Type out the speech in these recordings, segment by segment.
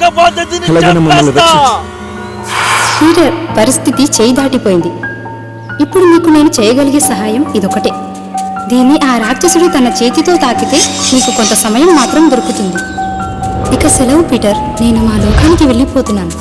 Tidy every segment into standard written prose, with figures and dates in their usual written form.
లేకపోతే పీటర్ పరిస్థితి చేయి దాటిపోయింది. ఇప్పుడు నీకు నేను చేయగలిగే సహాయం ఇదొకటే. దీన్ని ఆ రాక్షసుడు తన చేతితో తాకితే నీకు కొంత సమయం మాత్రం దొరుకుతుంది. ఇక సెలవు పీటర్, నేను మా లోకానికి వెళ్ళిపోతున్నాను.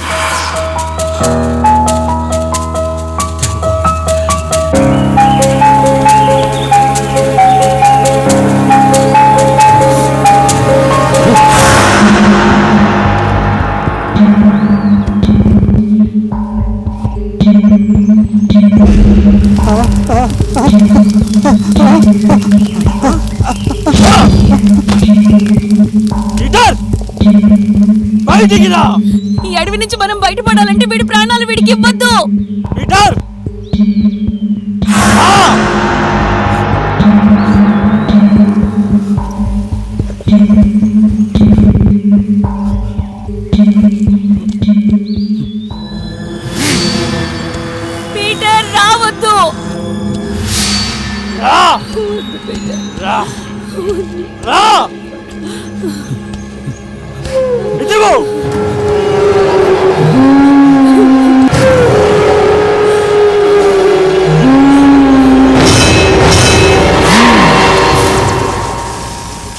ఈ అడవి నుంచి మనం బయటపడాలంటే వీడి ప్రాణాలు వీడికి ఇవ్వద్దు. పీటర్ పీటర్ రావద్దు. రా రా రా ఇదిగో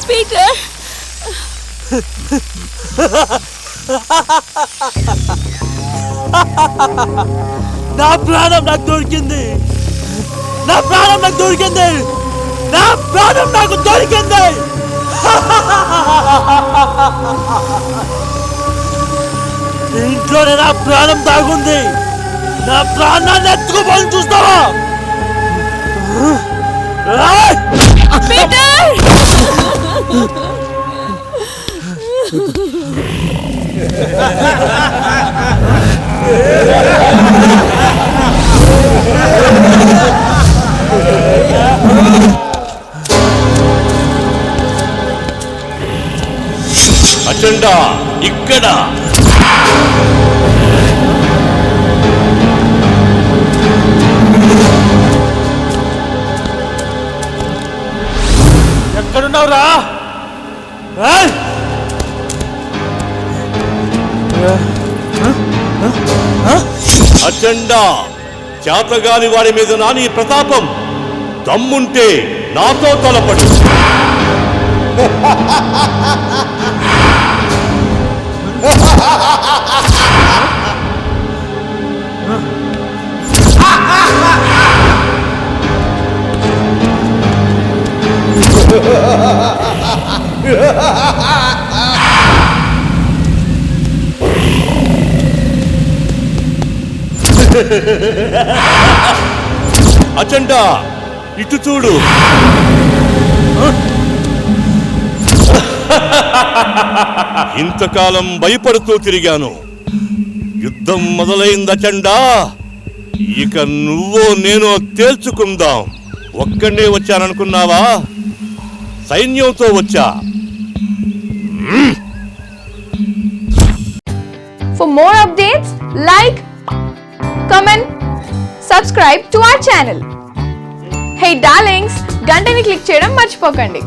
పీటర్ నా ప్రాణం నాకు దొరికింది. నా ప్రాణం నాకు దొరికింది. నా ప్రాణం నాకు దొరికింది. ఇంట్లోనే నా ప్రాణం దాగుంది. నా ప్రాణాన్ని ఎత్తుకుపోయి చూస్తావా? పీటర్ అజెండా ఇక్కడ. ఎక్కడున్నావురా? అజెండా చేతగాని వాడి మీద నా నీ ప్రతాపం. దమ్ముంటే నాతో తలపడు. అజెండా ఇటు చూడు. ఇంతకాలం భయపడుతూ తిరిగాను. యుద్ధం మొదలైంది అజెండా. ఇక నువ్వో నేను తేల్చుకుందాం. ఒక్కడే వచ్చాననుకున్నావా? సైన్యంతో వచ్చా. For more updates, like, comment, subscribe to our channel. Hey darlings, గంటని click చేయడం మర్చిపోకండి.